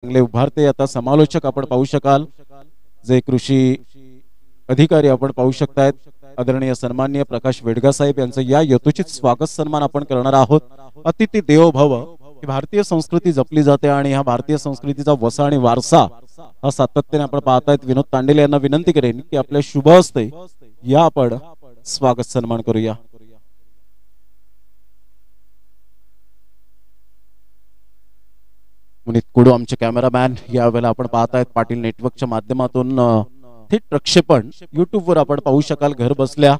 चांगले उभारते आता समालोचक आपण पाहू शकाल, जे कृषी अधिकारी आपण पाहू शकतायत, आदरणीय सन्माननीय प्रकाश वेडगा साहेब यांचं या यथोचित स्वागत सन्मान आपण करणार आहोत। अतिथी देवो भव ही भारतीय संस्कृती जपली जाते आणि हा भारतीय संस्कृतीचा वसा आणि वारसा हा सातत्याने आपण पाहतायत। विनोद तांडेले यांना विनंती करेन की आपल्या शुभ हस्ते या आपण स्वागत सन्मान करूया। मुनीत कुडू आमचे कॅमेरामॅन यावेळेला आपण पाहतायत पाटील नेटवर्कच्या माध्यमातून थेट प्रक्षेपण YouTube वर आपण पाहू शकाल घर बसल्या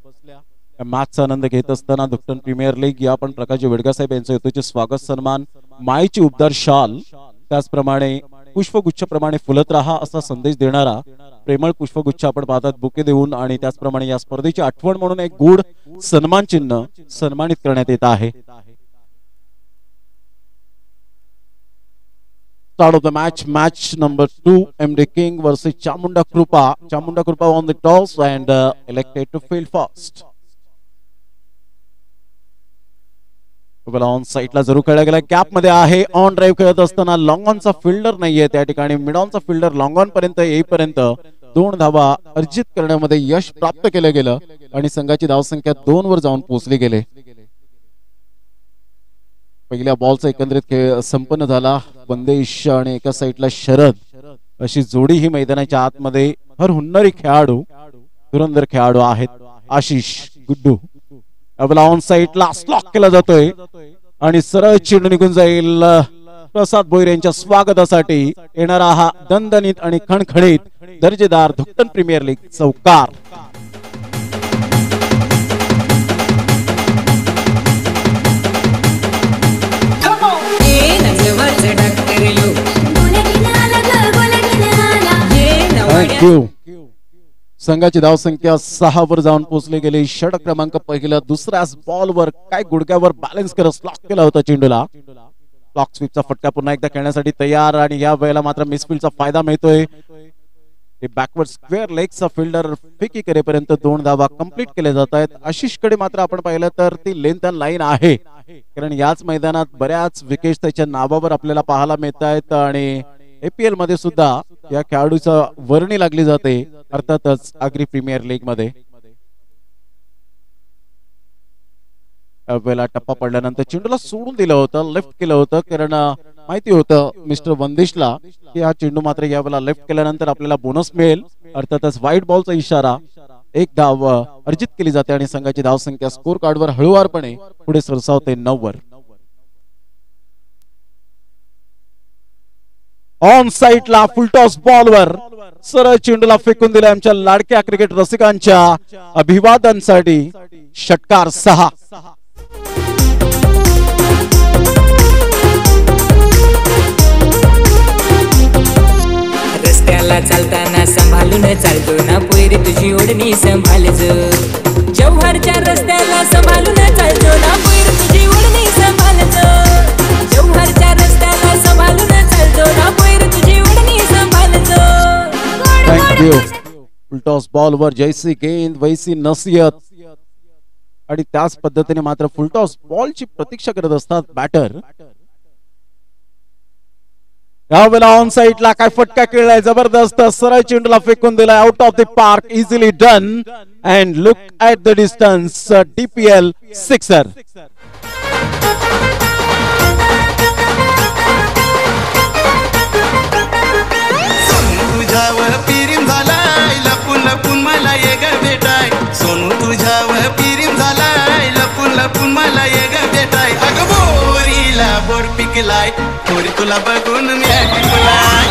मॅचचा आनंद घेत असताना दुक्टन प्रीमियर लीग या आपण प्रकाश वेडगा साहेब यांचं यथोचित स्वागत सन्मान, मायेची उबदार शाल, त्याचप्रमाणे पुष्पगुच्छ प्रमाणे फुलत राहा असा संदेश देणारा प्रेमळ पुष्पगुच्छ आपण पाहतात बुके देऊन आणि त्याचप्रमाणे या स्पर्धेची आठवण म्हणून एक गूढ सन्मान चिन्ह सन्मानित करण्यात येत आहे। Start of the match number 2, MD King versus Chamunda Krupa. Chamunda Krupa on the toss and elected to field first. On साइडला जरूर खेळला गेला, गॅप मध्ये आहे, ऑन ड्राइव्ह खेळत असताना लॉंग ऑनचा फिल्डर नाहीये त्या ठिकाणी, मिड ऑनचा फिल्डर लॉंग ऑन पर्यंत येईपर्यंत 2 धावा अर्जित करण्यामध्ये यश प्राप्त केलं गेलं आणि संघाची धावसंख्या 2 वर जाऊन पोहोचली गेले। पहिल्या बॉलचा एकंदरीत खेळ संपन्न झाला, बंदेश आणि एका साइडला शरद अशी जोडी ही मैदानाच्या आतमध्ये हर हुन्नरी खेळाडू धुरंधर खेळाडू आहेत। आशिष गुड्डू अबला ऑन साइडला स्लॉक केला जातोय आणि सरळ चेंडू निघून जाईल प्रसाद भोईर यांच्या स्वागतासाठी येणारा हा दणदणीत आणि खणखणीत दर्जेदार धुक्टन प्रीमियर लीग चौकार। संघाची धावसंख्या 6 वर जाऊन पोहोचली गेली। षटक क्रमांक पहिला दुसऱ्याच बॉलवर काय गुडघ्यावर बॅलन्स करत स्लॉक केला होता चेंडूला। क्लॉक स्वीपचा फटका पुन्हा एकदा खेळण्यासाठी तयार आणि या वेळेला मात्र मिसफील्डचा फायदा मिळतोय। हे बॅकवर्ड स्क्वेअर लेगचा फिल्डर फेकी करेपर्यंत 2 धावा कंप्लीट केले जात आहेत। आशिष कडे मात्र आपण पाहिलं तर ती लेंथ अँड लाईन आहे, कारण याच मैदानात बऱ्याच विकेट त्याच्या नावावर आपल्याला पाहायला मिळत आहेत आणि APL मध्ये सुद्धा या खेळाडूचा वर्णी लागली जाते, अर्थातच आगरी प्रीमियर लीग मध्ये। वेळेला टप्पा पडल्यानंतर चेंडूला सोडून दिलं होतं, लेफ्ट केलं होतं, कारण माहिती होतं मिस्टर वंदिशला की हा चेंडू मात्र यावेळेला लेफ्ट केल्यानंतर आपल्याला बोनस मिळेल, अर्थातच व्हाईट बॉलचा इशारा। 1 धाव अर्जित केली जाते आणि संघाची धावसंख्या स्कोर कार्डवर हळूवारपणे पुढे सरसावते 9 वर। ऑन साइडला फुलटॉस बॉलवर सरळ चेंडूला फेकून दिला आमच्या लाडक्या क्रिकेट रसिकांच्या अभिवादनासाठी षटकार 6। रस्त्याला चालताना सांभाळून चालतो ना पोरी तुझी ओढणी सांभाळजो, जव्हारच्या रस्त्याला सांभाळून चालतो ना पोरी तुझी ओढणी सांभाळजो, जव्हारच्या रस्त्याला सांभाळून चालतो ना पोरी तुझी ओढणी सांभाळजो। Thank you. फुलटॉस बॉलवर जैसी गेंद वैसी नसीहत आणि त्याच पद्धतीने मात्र फुलटॉस बॉलची प्रतीक्षा करत असतात बॅटर। यावेळेला ऑन साइडला काय फटका खेळलाय जबरदस्त, सरळ चेंडूला फेकून दिलाय out of the park, easily done and look at the distance, DPL sixer. तुझ्यावर पिरीम झालाय लपून लपून मला ये ग भेटाय, सोनू तुझ्यावर पिरीम झालाय लपून लपून मला ये ग भेटाय, अगं बोरीला बोर पिकलाय पोरी तुला बघून मी ऐकलाय।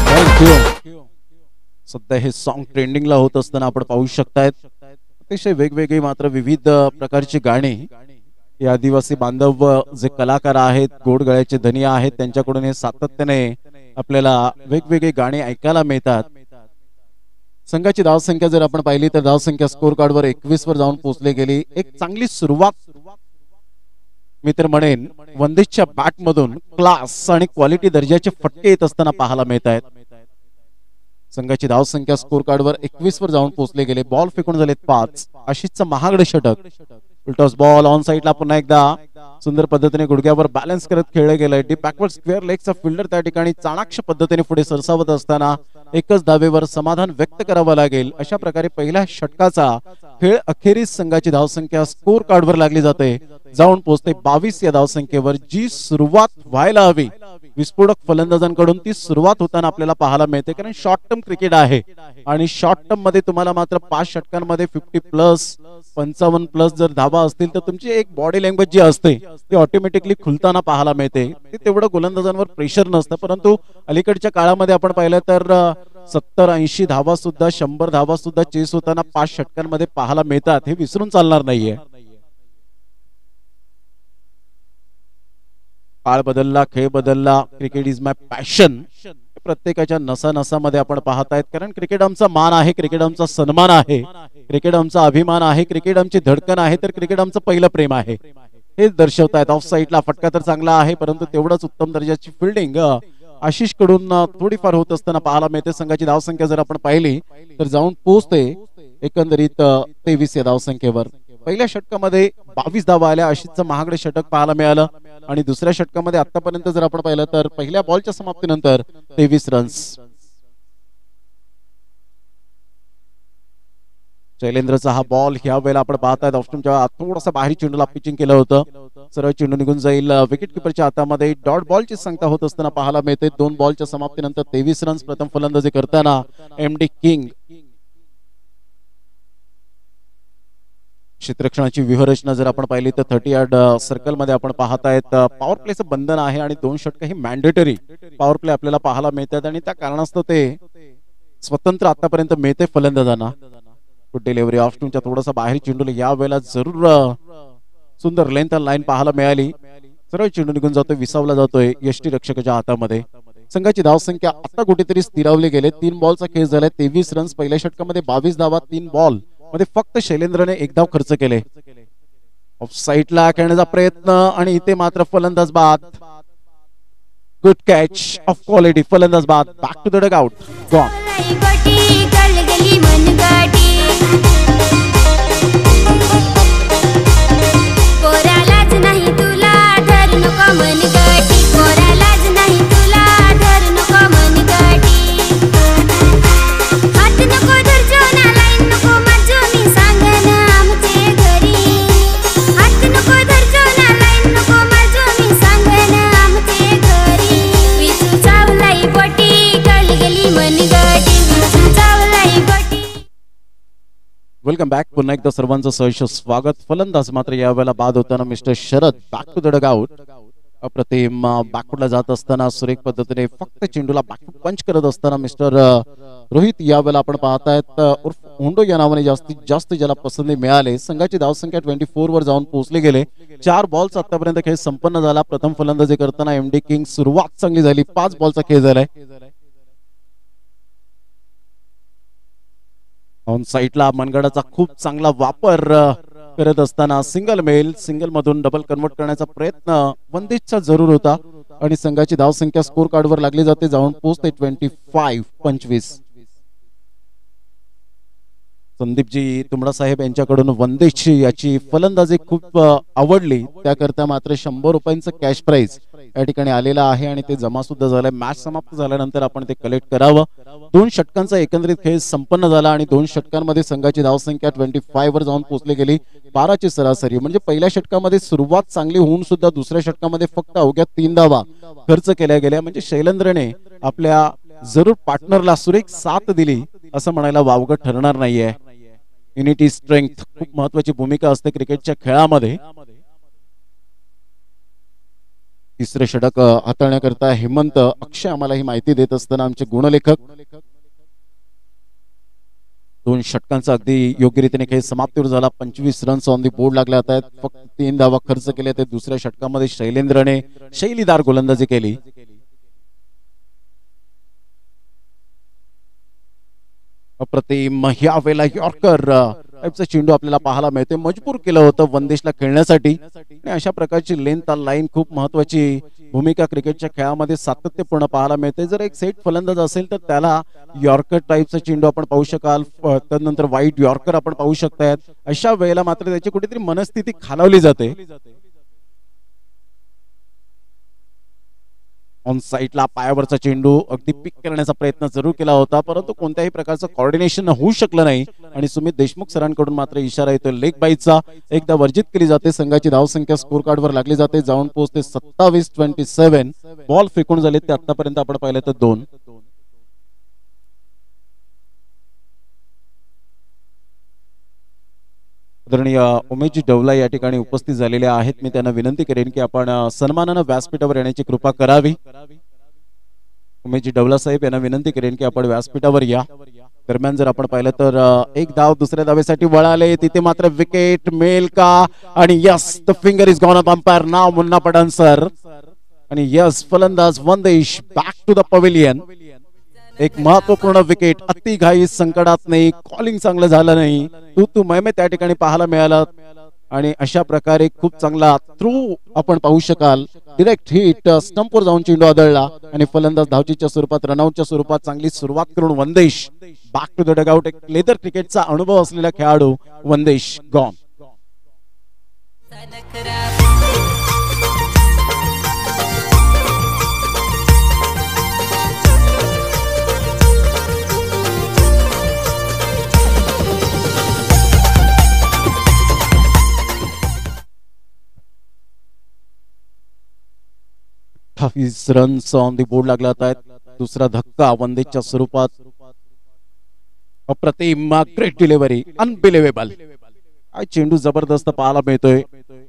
थँक्यू। सध्या हे सॉन्ग ट्रेंडिंगला होत असताना आपण पाहू शकतायत अतिशय वेगवेगळी मात्र विविध प्रकारची गाणी हे आदिवासी बांधव जे कलाकार आहेत, गोड गळ्याचे धनी आहेत, त्यांच्याकडून हे सातत्याने आपल्याला वेगवेगळी गाणी ऐकायला मिळतात। संघाची धावसंख्या जर आपण पाहिली तर धावसंख्या स्कोर कार्डवर 21 वर जाऊन पोहोचली गेली। एक चांगली सुरुवात मी तर म्हणेन वंदिशच्या बॅट मधून क्लास आणि क्वालिटी दर्जाचे फटके येत असताना पाहायला मिळत आहेत। संघाची धावसंख्या स्कोर कार्डवर 21 वर जाऊन पोहोचले गेले. बॉल फेकून झाले 5. आशिषचं महागडे षटक. उलटॉस बॉल ऑन साइडला पुन्हा एकदा सुंदर पद्धतीने गुडघ्यावर बॅलन्स करत खेळले गेले. डीप बॅकवर्ड स्क्वेअर लेगचा फिल्डर त्या ठिकाणी चाणाक्ष पद्धतीने पुढे सरसावत असताना एकच धावेवर समाधान व्यक्त करावं लागेल. अशा प्रकारे पहिल्या षटकाचा खेळ अखेरीस संघाची धावसंख्या स्कोर कार्डवर लागली जाते. जाऊन पोहोचते 22 या धावसंख्येवर. जी सुरुवात व्हायला हवी विस्फोटक फलंदाजांकडून ती सुरुवात होताना आपल्याला पाहायला मिळते. कारण शॉर्ट टर्म क्रिकेट आहे आणि शॉर्ट टर्म मध्ये तुम्हाला मात्र 5 षटकांमध्ये 50+ 55+ जर धावा असतील तर तुमची एक बॉडी लँग्वेज जी असते ती ऑटोमॅटिकली खुलताना पाहायला मिळते. ते तेवढं गोलंदाजांवर प्रेशर नसतं. परंतु अलीकडच्या काळामध्ये आपण पाहिलं तर 70-80 धावा सुद्धा 100 धावा सुद्धा चेस होताना 5 षटकांमध्ये पाहायला मिळतात. हे विसरून चालणार नाहीये. काळ बदलला, खेळ बदलला. Cricket is my passion. प्रत्येकाच्या नसा-नसामध्ये आपण पाहतायत. कारण क्रिकेट आमचा मान आहे, क्रिकेट आमचा सन्मान आहे, क्रिकेट आमचा अभिमान आहे, क्रिकेट आमची धडकन आहे, तर क्रिकेट आमचं पहिलं प्रेम आहे हे दर्शवतायत. ऑफ साइडला फटका तर चांगला आहे परंतु तेवढंच उत्तम दर्जाची फिल्डिंग आशिष कडून थोडीफार होत असताना पाहायला मिळते. संघाची धावसंख्या जर आपण पाहिली तर जाऊन पोहोचते एकंदरीत 23 या धावसंख्येवर. पहिल्या षटकामध्ये 22 धावा आल्या. आशिषचं महागडे षटक पाहायला मिळालं आणि दुसऱ्या षटकामध्ये आतापर्यंत जर आपण पाहिलं तर पहिल्या बॉलच्या समाप्तीनंतर 23 रन्स. शैलेंद्रचा हा बॉल ह्या वेळेला आपण पाहतायत ऑप्शनच्या थोडासा बाहेर चेंडूला पिचिंग केलं होतं. सरळ चेंडू निघून जाईल. विकेट किपरच्या हातामध्ये डॉट बॉलची संख्या होत असताना पाहायला मिळते. 2 बॉलच्या समाप्तीनंतर 23 रन्स. प्रथम फलंदाजी करताना MD किंग. क्षेत्ररक्षणाची व्यूहरचना जर आपण पाहिली तर 30 यार्ड सर्कल मध्ये आपण पाहतायत. पॉवर प्लेचं बंधन आहे आणि 2 षटक ही मॅन्डेटरी पॉवर प्ले आपल्याला पाहायला मिळतात आणि त्या कारणास्तव ते स्वतंत्र आतापर्यंत मिळते फलंदाजांना. गुड डिलिव्हरी ऑफस्टूनच्या थोडासा बाहेर चेंडूला या वेळेला जरूर सुंदर लेंथ लाईन पाहायला मिळाली. सरळ चेंडू निघून जातोय, विसावला जातोय यष्टीरक्षकाच्या हातामध्ये. संघाची धावसंख्या आता कुठेतरी स्थिरावली गेले. 3 बॉलचा खेळ झालाय. 23 रन्स. पहिल्या षटकामध्ये 22 धावा. 3 बॉल मध्ये फक्त शैलेंद्रने 1 धाव खर्च केले. ऑफ साइडला खेळण्याचा प्रयत्न आणि इथे मात्र फलंदाज बाद. Good catch of quality. फलंदाज बाद. Back to the dugout. Gone. Welcome back. पुन्हा एकदा सर्वांचं सहर्ष स्वागत. फलंदाज मात्र यावेळेला बाद होताना mister Sharad. Back to the dugout. अप्रतिम बॅकवर्डला जात असताना सुरेख पद्धतीने फक्त चेंडूला बॅकवर्ड पंच करत असताना मिस्टर रोहित यावेळेला आपण पाहतायत उर्फ होंडो या नावाने जास्तीत जास्त ज्याला पसंती मिळाले. संघाची धावसंख्या 24 वर जाऊन पोहोचले गेले. 4 बॉलचा आतापर्यंत खेळ संपन्न झाला. प्रथम फलंदाजी करताना MD किंग. सुरुवात चांगली झाली. 5 बॉलचा खेळ झालाय. ऑन साइडला मनगडाचा खूप चांगला वापर करत असताना सिंगल मेल. सिंगल मधून डबल कन्वर्ट करण्याचा प्रयत्न वंदेशचा जरूर होता आणि संघाची धावसंख्या स्कोर कार्डवर लागली जाते. जाऊन पोहोचते 25. संदीपजी तुमडा साहेब यांच्याकडून वंदेशची याची फलंदाजी खूप आवडली. त्याकरता मात्र 100 रुपयांचं कॅश प्राइज या ठिकाणी आलेला आहे आणि ते जमा सुद्धा झालंय. मॅच समाप्त झाल्यानंतर आपण ते कलेक्ट करावं. 2 षटकांचा एकंदरीत खेळ संपन्न झाला आणि 2 षटकांमध्ये संघाची धावसंख्या 25 वर जाऊन पोहोचली गेली. 12 ची सरासरी. म्हणजे पहिल्या षटकामध्ये सुरुवात चांगली होऊन सुद्धा दुसऱ्या षटकामध्ये फक्त अवघ्या 3 धावा खर्च केल्या गेल्या. म्हणजे शैलेंद्रने आपल्या जरूर पार्टनरला सुरेख साथ दिली असं म्हणायला वावगं ठरणार नाहीये. युनिटी स्ट्रेंथ खूप महत्वाची भूमिका असते क्रिकेटच्या खेळामध्ये. तिसरे षटक हाताळण्याकरता हेमंत अक्षय आम्हाला ही माहिती देत असताना आमचे गुणलेखक. 2 षटकांचा अगदी योग्य रीतीने खेळ समाप्तीवर झाला. 25 रन्स ऑन दी बोर्ड लागले आहेत. फक्त 3 धावा खर्च केले. ते दुसऱ्या षटकामध्ये शैलेंद्रने शैलीदार गोलंदाजी केली. अप्रतिम ह्या वेळेला यॉर्कर टाइपचा चेंडू आपल्याला पाहायला मिळते. मजबूर केलं होतं वंदेशला खेळण्यासाठी आणि अशा प्रकारची लेंथ लाईन खूप महत्वाची भूमिका क्रिकेटच्या खेळामध्ये सातत्यपूर्ण पाहायला मिळते. जर एक सेट फलंदाज असेल तर त्याला यॉर्कर टाईपचा चेंडू आपण पाहू शकाल, त्यानंतर वाईट यॉर्कर आपण पाहू शकतायत. अशा वेळेला मात्र त्याची कुठेतरी मनस्थिती खालावली जाते. ऑन साईडला पायावरचा चेंडू अगदी पिक करण्याचा प्रयत्न जरूर केला होता, परंतु कोणत्याही प्रकारचं कोऑर्डिनेशन होऊ शकलं नाही आणि सुमित देशमुख सरांकडून मात्र इशारा येतो लेग बाईचा. एकदा वर्जित केली जाते. संघाची धावसंख्या स्कोर कार्डवर लागली जाते. जाऊन पोहोचते 27-27. बॉल फेकून झाले ते आतापर्यंत आपण पाहिलं तर 2. आदरणीय उमेशजी डवला या ठिकाणी उपस्थित झालेले आहेत. मी त्यांना विनंती करेन की आपण सन्मानानं व्यासपीठावर येण्याची कृपा करावी. उमेशजी डवला साहेब यांना विनंती करेन की आपण व्यासपीठावर या. दरम्यान जर आपण पाहिलं तर एक धाव दुसऱ्या धावेसाठी वळाले, तिथे मात्र विकेट मिळेल का? आणि yes, the finger is gone up. Umpire नाव मुन्ना पठाण सर. आणि यस, फलंदाज Vandesh back to the pavilion. एक महत्वपूर्ण विकेट, अति घाई संकटात नाही, कॉलिंग चांगलं झालं नाही, तू मैमे त्या ठिकाणी पाहायला मिळाला. आणि अशा प्रकारे खूप चांगला थ्रू आपण पाहू शकाल. डिरेक्ट हिट, स्टंपवर जाऊन चेंडू आदळला आणि फलंदाज धावचीच्या स्वरूपात, रनआउटच्या स्वरूपात चांगली सुरुवात करून Vandesh back to the dugout. एक लेदर क्रिकेटचा अनुभव असलेला खेळाडू Vandesh gone. Runs on the board लागला आहेत. दुसरा धक्का वंदेशच्या स्वरूपात. अप्रतिम, ग्रेट डिलिव्हरी, अनबिलिव्हेबल. चेंडू जबरदस्त पाहायला मिळतोय.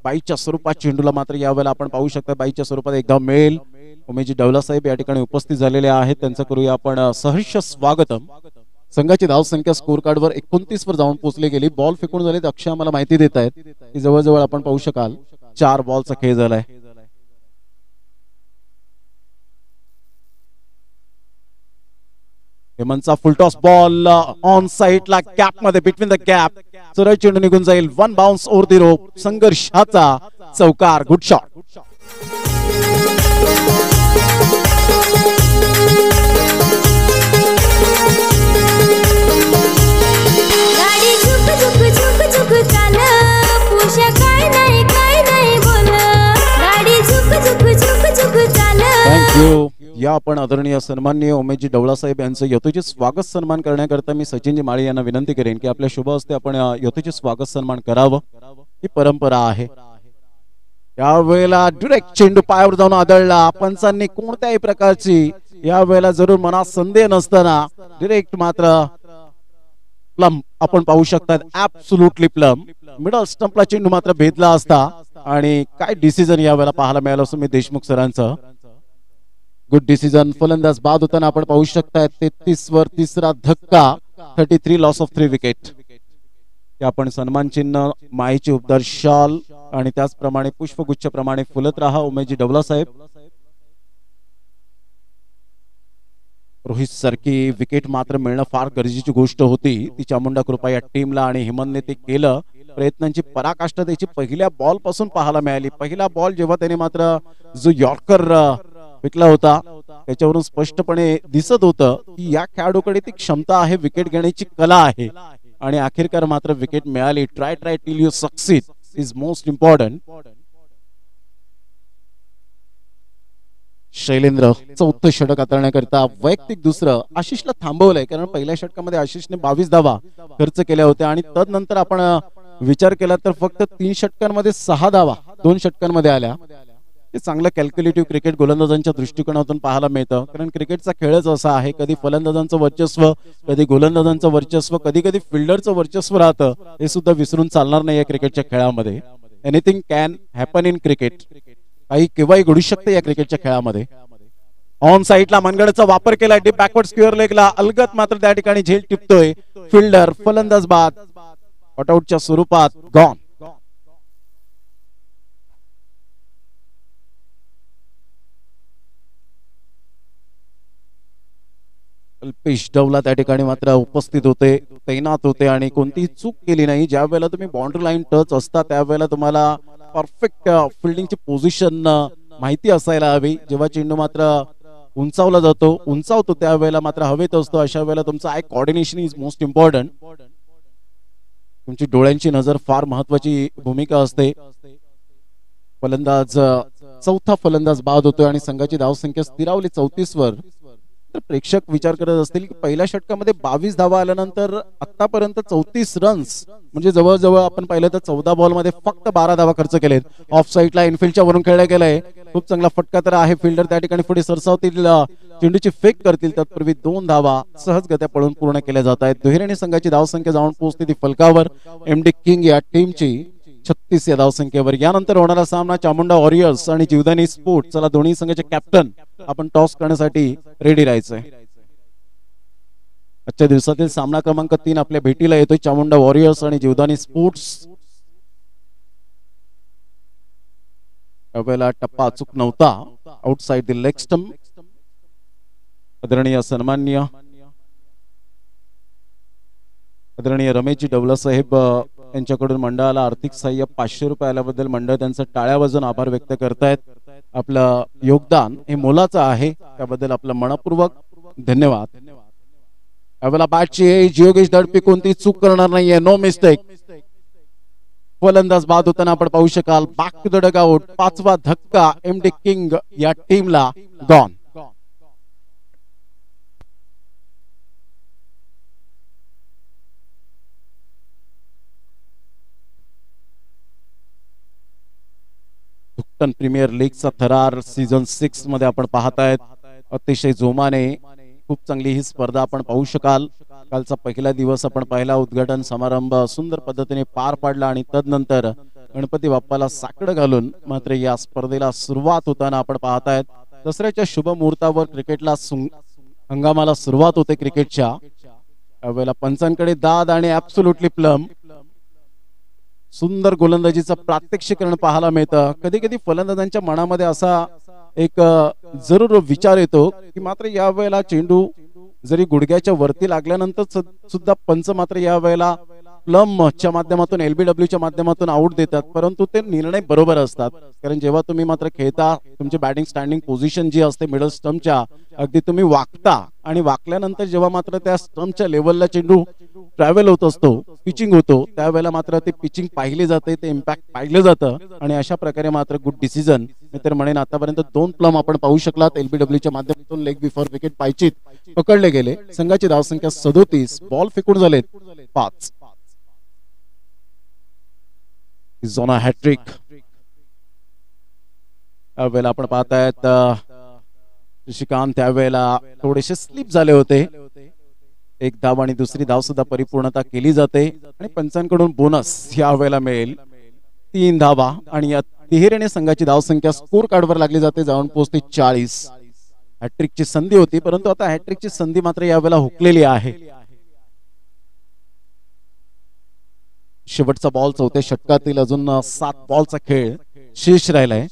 बाईच्या स्वरूपात चेंडूला मात्र यावेळेला आपण पाहू शकता बाईच्या स्वरूपात एकदा मिळेल. उमेशजी डवला साहेब या ठिकाणी उपस्थित झालेले आहेत. त्यांचं करूया आपण सहर्ष स्वागतम. संघाची धावसंख्या स्कोर कार्डवर 29 वर जाऊन पोहोचली गेली. बॉल फेकून झाले. अक्षय आम्हाला माहिती देत आहेत की जवळजवळ आपण पाहू शकाल 4 बॉलचा खेळ झालाय. हेमंतचा फुलटॉस बॉल ऑन साईडला गॅप मध्ये, बिटवीन द गॅप सरळ चेंडू निघून जाईल. 1 बाउन्स ओव्हर दी रोप. संघर्षाचा चौकार. Good shot. गाडी झुक झुक झुक झुक चाल, पुष्या काय नाही बोल. गाडी झुक झुक झुक झुक चाल. थँक्यू. या आपण आदरणीय सन्माननीय उमेशजी डवला साहेब यांचं यथोचित स्वागत सन्मान करण्याकरता मी सचिनजी माळी यांना विनंती करेन की आपल्या शुभ हस्ते आपण यथोचित स्वागत सन्मान करावं. ही परंपरा आहे. यावेळेला डायरेक्ट चेंडू पायावर जाऊन आदळला. पंचांनी कोणत्याही प्रकारची यावेळेला जरूर मनात संदेह नसताना डायरेक्ट मात्र प्लम आपण पाहू शकतात. Absolutely plum. मिडल स्टंपला चेंडू मात्र भेदला असता. आणि काय डिसिजन यावेळेला पाहायला मिळालं सुमित देशमुख सरांचं. Good decision. फलंदाज बाद होताना आपण पाहू शकता 33 वर तिसरा धक्का. 33 लॉस ऑफ 3 विकेट. आपण सन्मान चिन्ह, माईची उपदार शाल आणि त्याचप्रमाणे पुष्पगुच्छ प्रमाणे फुलत राहा उमेशजी डवला साहेब. रोहित सारखी विकेट मात्र मिळणं फार गरजेची गोष्ट होती. ती चामुंडा कृपा या टीमला आणि हेमंतने ते केलं. प्रयत्नांची पराकाष्ठा त्याची पहिल्या बॉल पासून पाहायला मिळाली. पहिला बॉल जेव्हा त्याने मात्र जो यॉर्कर विकला होता त्याच्यावरून स्पष्टपणे दिसत होतं की या खेळाडूकडे ती क्षमता आहे, विकेट घेण्याची कला आहे. आणि अखेरकार मात्र विकेट मिळाली. Try till you succeed is most important. Shailendra चौथं षटक हाताळण्याकरता वैयक्तिक दुसरं आशिषला थांबवलंय, कारण पहिल्या षटकामध्ये आशिषने 22 धावा खर्च केल्या होत्या आणि तदनंतर आपण विचार केला तर फक्त 3 षटकांमध्ये 6 धावा 2 षटकांमध्ये आल्या. हे चांगलं कॅल्क्युलेटिव्ह क्रिकेट गोलंदाजांच्या दृष्टिकोनातून पाहायला मिळतं, कारण क्रिकेटचा खेळच असा आहे. कधी फलंदाजांचं वर्चस्व, कधी गोलंदाजांचं वर्चस्व, कधी कधी फिल्डरचं वर्चस्व राहतं. हे सुद्धा विसरून चालणार नाही या क्रिकेटच्या खेळामध्ये. Anything can happen in cricket. काही केव्हाही घडू शकते या क्रिकेटच्या खेळामध्ये. ऑन साईडला मनगडचा वापर केला. डीप बॅकवर्ड स्क्वेअर लेगला अलगत मात्र त्या ठिकाणी झेल टिपतोय फिल्डर. फलंदाज बाद कटआउटच्या स्वरूपात गॉन. कल्पेश डवला त्या ठिकाणी मात्र उपस्थित होते, तैनात होते आणि कोणतीही चूक केली नाही. ज्या वेळेला तुम्ही बाउंड्री लाईन टच असता त्यावेळेला तुम्हाला परफेक्ट फिल्डिंगची पोझिशन माहिती असायला हवी. जेव्हा चेंडू मात्र उंचावला जातो, उंचावतो त्यावेळेला मात्र हवेत असतो, अशा वेळेला तुमचं I coordination is most important. तुमची डोळ्यांची नजर फार महत्वाची भूमिका असते. फलंदाज चौथा फलंदाज बाद होतोय आणि संघाची धावसंख्या स्थिरावली 34 वर. तर प्रेक्षक विचार करत असतील की पहिल्या षटकामध्ये 22 धावा आल्यानंतर आतापर्यंत 34 रन्स म्हणजे जवळजवळ आपण पाहिलं तर 14 बॉल मध्ये फक्त 12 धावा खर्च केलेत. ऑफ साईडला इनफिल्डच्या वरून खेळला गेलाय. खूप चांगला फटका तर आहे. फिल्डर त्या ठिकाणी पुढे सरसावतील, चेंडूची फेक करतील. तत्पूर्वी 2 धावा सहजगत्या पळून पूर्ण केल्या जात आहेत. दुहेरीने संघाची धावसंख्या जाऊन पोहोचते ती फलकावर. एमडी किंग या टीमची 36 या धावसंख्येवर. यानंतर होणारा सामना चामुंडा वॉरियर्स आणि जीवदानी स्पोर्ट. चला दोन्ही संघाचे कॅप्टन आपण टॉस करण्यासाठी रेडी राहायचंय. आजच्या दिवसातील सामना क्रमांक 3 आपल्या भेटीला येतोय. चामुंडा वॉरियर्स आणि जीवदानी स्पोर्ट्स. यावेळेला टप्पा अचूक नव्हता. Outside the leg stump. आदरणीय सन्माननीय आदरणीय रमेशजी डवला साहेब यांच्याकडून मंडळाला आर्थिक सहाय्य 500 रुपये आल्याबद्दल मंडळ त्यांचं टाळ्या वाजवून आभार व्यक्त करतायत. आपलं योगदान हे मोलाचं आहे, त्याबद्दल आपलं मनपूर्वक धन्यवाद. यावेळेला बॅटची एज योगेश दडपे कोणती चूक करणार नाहीये. No mistake. फलंदाज बाद होताना आपण पाहू शकाल. Back to the dugout. 5वा धक्का एमडी किंग या टीमला गॉन. प्रीमियर लीगचा थरार सीझन 6 मध्ये आपण पाहतायत. अतिशय जोमाने खूप चांगली ही स्पर्धा आपण पाहू शकाल. कालचा पहिला दिवस आपण पाहिला. उद्घाटन समारंभ सुंदर पद्धतीने पार पाडला आणि तदनंतर गणपती बाप्पाला साकडं घालून मात्र या स्पर्धेला सुरुवात होताना आपण पाहतायत. दसऱ्याच्या शुभ मुहूर्तावर क्रिकेटला हंगामाला सुरुवात होते. क्रिकेटच्या यावेळेला पंचांकडे दाद आणि ऍब्सोल्युटली प्लम. सुंदर गोलंदाजीचं प्रात्यक्षिकरण पाहायला मिळतं. कधी कधी फलंदाजांच्या मनामध्ये असा एक जरूर विचार येतो की मात्र यावेळेला चेंडू जरी गुडघ्याच्या वरती लागल्यानंतर सुद्धा पंच मात्र यावेळेला प्लमच्या माध्यमातून एलबीडब्ल्यूच्या माध्यमातून आउट देतात, परंतु ते निर्णय बरोबर असतात. कारण जेव्हा तुम्ही मात्र खेळता तुमची बॅटिंग स्टँडिंग पोझिशन जी असते मिडल स्टंपच्या अगदी तुम्ही वाकता आणि वाकल्यानंतर जेव्हा मात्र त्या स्टंपच्या लेवलला चेंडू ट्रॅव्हल होत असतो, पिचिंग होतो, त्यावेळेला मात्र ते पिचिंग पाहिले जाते, ते इम्पॅक्ट पाहिलं जातं आणि अशा प्रकारे मात्र गुड डिसिजन. मी तर म्हणेन आतापर्यंत 2 प्लम आपण पाहू शकलात. एलबीडब्ल्यूच्या माध्यमातून लेग बिफोर विकेट पायचीत पकडले गेले. संघाची धावसंख्या 37. बॉल फेकून झालेत 5. झोना हॅट्रिक. त्यावेळेला आपण पाहतायत ऋषिकांत त्यावेळेला थोडेसे स्लिप झाले होते. 1 धाव आणि दुसरी धाव सुद्धा परिपूर्णता केली जाते आणि पंचांकडून बोनस यावेळेला मिळेल 3 धावा आणि या तिहेरीने संघाची धावसंख्या स्कोर कार्डवर लागली जाते, जाऊन पोहोचते 40. हॅट्रिकची संधी होती, परंतु आता हॅट्रिकची संधी मात्र यावेळेला हुकलेली आहे. शेवटचा बॉल 4थ्या षटकातील. अजून 7 बॉलचा खेळ शेष राहिलाय.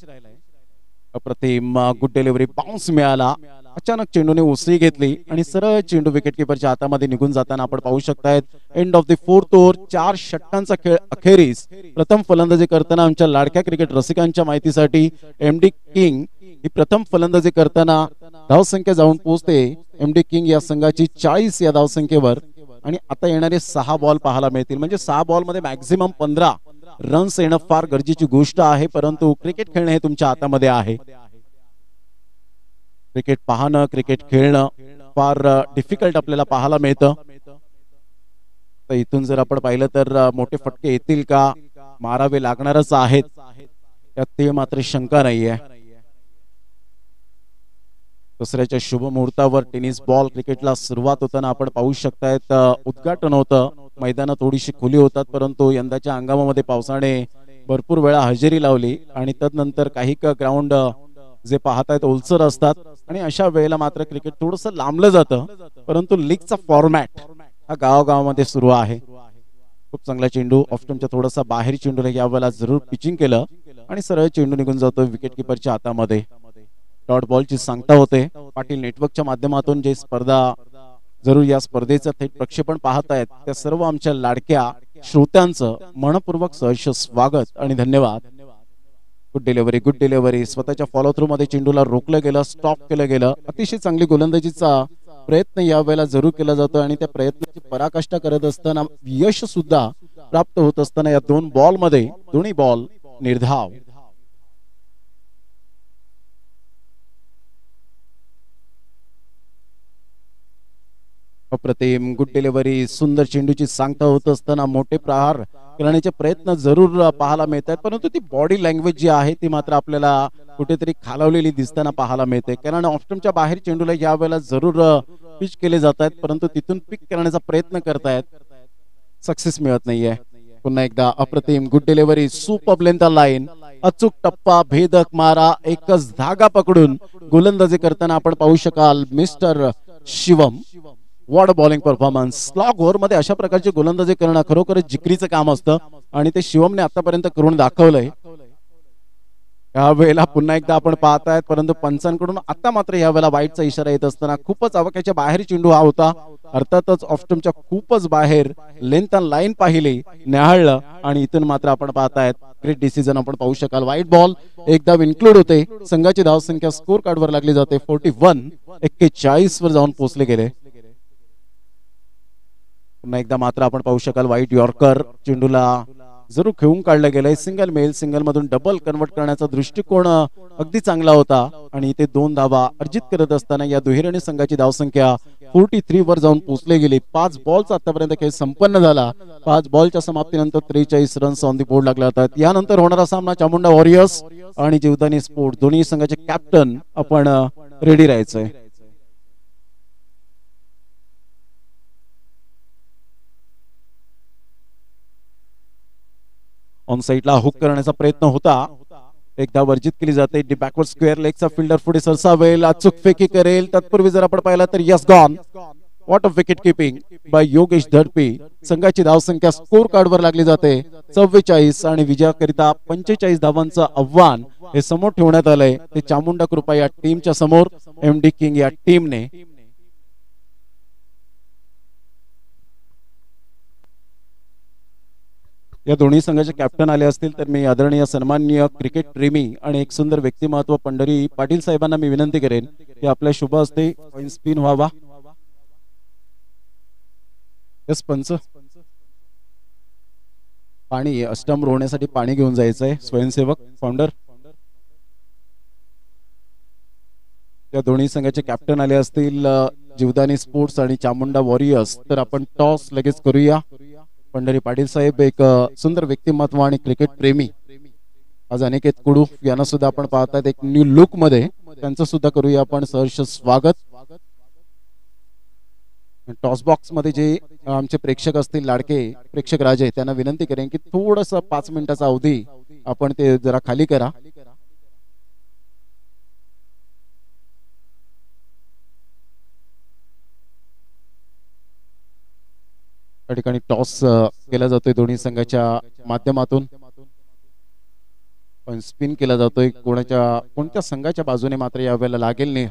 अप्रतिम गुड डिलिव्हरी. बाउन्स मिळाला. अचानक चेंडूने उसळी घेतली आणि सरळ चेंडू विकेट किपरच्या हातामध्ये निघून जाताना आपण पाहू शकतायत. End of the 4th over. 4 षटकांचा खेळ अखेरीस. प्रथम फलंदाजी करताना आमच्या लाडक्या क्रिकेट रसिकांच्या माहितीसाठी एमडी किंग ही प्रथम फलंदाजी करताना धावसंख्या जाऊन पोहोचते. एमडी किंग या संघाची 40 या धावसंख्येवर आणि आता येणारे 6 बॉल पाहायला मिळतील. म्हणजे 6 बॉल मध्ये मॅक्झिमम 15 रन्स येणं फार गरजेची गोष्ट आहे, परंतु क्रिकेट खेळणं हे तुमच्या हातामध्ये आहे. क्रिकेट पाहणं, क्रिकेट खेळणं फार डिफिकल्ट आपल्याला पाहायला मिळतं. तर इथून जर आपण पाहिलं तर मोठे फटके येतील का, मारावे लागणारच आहेत, त्यात ते मात्र शंका नाहीये. दसऱ्याच्या शुभ मुहूर्तावर टेनिस बॉल क्रिकेटला सुरुवात होताना आपण पाहू शकतायत. उद्घाटन होतं. मैदानं थोडीशी खुली होतात, परंतु यंदाच्या हंगामामध्ये पावसाने भरपूर वेळा हजेरी लावली आणि तदनंतर काही ग्राउंड जे पाहतायत ओलसर असतात आणि अशा वेळेला मात्र क्रिकेट थोडंसं लांबलं जातं. परंतु लीगचा फॉर्मॅट हा गावागावामध्ये सुरू आहे. खूप चांगला चेंडू ऑफ्टनच्या थोडासा बाहेर चेंडूला यावेळेला जरूर पिचिंग केलं आणि सरळ चेंडू निघून जातो विकेट किपरच्या हातामध्ये. डॉट बॉलची सांगता होते. पाटील नेटवर्कच्या माध्यमातून जे स्पर्धा जरूर या स्पर्धेचं थेट प्रक्षेपण पाहतायत त्या सर्व आमच्या लाडक्या श्रोत्यांचं मनपूर्वक सहर्ष स्वागत आणि धन्यवाद. गुड डिलिव्हरी स्वतःच्या फॉलो थ्रू मध्ये चेंडूला रोखलं गेलं, स्टॉप केलं गेलं. अतिशय चांगली गोलंदाजीचा प्रयत्न यावेळेला जरूर केला जातो आणि त्या प्रयत्नाची पराकाष्ठा करत असताना यश सुद्धा प्राप्त होत असताना या दोन बॉल मध्ये दोन्ही बॉल निर्धाव. अप्रतिम गुड डिलिव्हरी, सुंदर चेंडूची सांगता होत असताना मोठे प्रहार करण्याचे प्रयत्न जरूर पाहायला मिळत आहेत, परंतु ती बॉडी लँग्वेज जी आहे ती मात्र आपल्याला कुठेतरी खालावलेली दिसताना पाहायला मिळते. कारण ऑफस्टंपच्या बाहेर चेंडूला यावेळेला जरूर पिच केले जात आहेत, परंतु तिथून पिक करण्याचा प्रयत्न करतायत, सक्सेस मिळत नाहीये. पुन्हा एकदा अप्रतिम good delivery, super length line, अचूक टप्पा, भेदक मारा, एकच धागा पकडून गोलंदाजी करताना आपण पाहू शकाल mister Shivam. What bowling performance. Slog over मध्ये अशा प्रकारची गोलंदाजी करणं खरोखरच जिकरीचं काम असतं आणि ते शिवमने आतापर्यंत करून दाखवलंय. यावेळेला पुन्हा एकदा आपण पाहतायत, परंतु पंचांकडून आता मात्र यावेळेला वाईटचा इशारा येत असताना खूपच आवाक्याच्या बाहेर चेंडू हा होता. अर्थातच ऑफस्टंपच्या खूपच बाहेर लेंथ अँड लाईन पाहिली, न्याहाळलं आणि इथून मात्र आपण पाहतायत ग्रेट डिसिजन आपण पाहू शकाल. व्हाईट बॉल एकदा इन्क्लूड होते. संघाची धावसंख्या स्कोर कार्डवर लागली जाते 41 वर जाऊन पोहोचले गेले. पुन्हा एकदा मात्र आपण पाहू शकाल व्हाईट यॉर्कर, चेंडूला जरूर खेळून काढलं गेलंय. सिंगल मेल, सिंगल मधून डबल कन्वर्ट करण्याचा दृष्टिकोन अगदी चांगला होता आणि इथे 2 धावा अर्जित करत असताना या दुहेरी संघाची धावसंख्या 43 वर जाऊन पोहोचली गेली. 5 बॉलचा आतापर्यंत खेळ संपन्न झाला. 5 बॉलच्या समाप्तीनंतर 43 रन्स ऑन दी बोर्ड लागले जातात. यानंतर होणारा सामना चामुंडा वॉरियर्स आणि जीवदानी स्पोर्ट, दोन्ही संघाचे कॅप्टन आपण रेडी राहायचंय. ऑन साइडला हुक करण्याचा प्रयत्न होता, एकदा वर्जित केली जाते. बॅकवर्ड स्क्वेअर लेगचा फिल्डर पुढे सरसावेल, अचूक फेकी करेल. तत्पूर्वी जर आपण पाहिला तर yes gone. What of wicket keeping by Yogesh Dhadpi. संघाची धावसंख्या स्कोर कार्डवर लागली जाते 44 आणि विजयाकरिता 45 धावांचं आव्हान हे समोर ठेवण्यात आलंय. ते चामुंडा कृपा या टीमच्या समोर, एमडी किंग या टीमने. या दोन्ही संघाचे कॅप्टन आले असतील तर मी आदरणीय सन्माननीय क्रिकेट प्रेमी आणि एक सुंदर व्यक्तिमत्व पंढरी पाटील साहेबांना मी विनंती करेन की आपल्या शुभ हस्ते स्पिन व्हावा. यस पंच, पाणी अष्टम रोवण्यासाठी पाणी घेऊन जायचंय. स्वयंसेवक फाउंडर. या दोन्ही संघाचे कॅप्टन आले असतील जीवदानी स्पोर्ट्स आणि चामुंडा वॉरियर्स. तर आपण टॉस लगेच करूया. पंढरी पाटील साहेब एक सुंदर व्यक्तिमत्व आणि क्रिकेट प्रेमी. आज अनिकेत कुडू यांना सुद्धा आपण पाहतात एक न्यू लुक मध्ये, त्यांचं सुद्धा करूया आपण सहर्ष स्वागत. टॉस बॉक्स मध्ये जे आमचे प्रेक्षक असतील, लाडके प्रेक्षक राजे, त्यांना विनंती करेन की थोडस 5 मिनिटाचा अवधी आपण ते जरा खाली करा. त्या ठिकाणी टॉस केला जातोय दोन्ही संघाच्या माध्यमातून, पण स्पिन केला जातोय. कोणत्या संघाच्या बाजूने मात्र यावेळेला लागेल नाही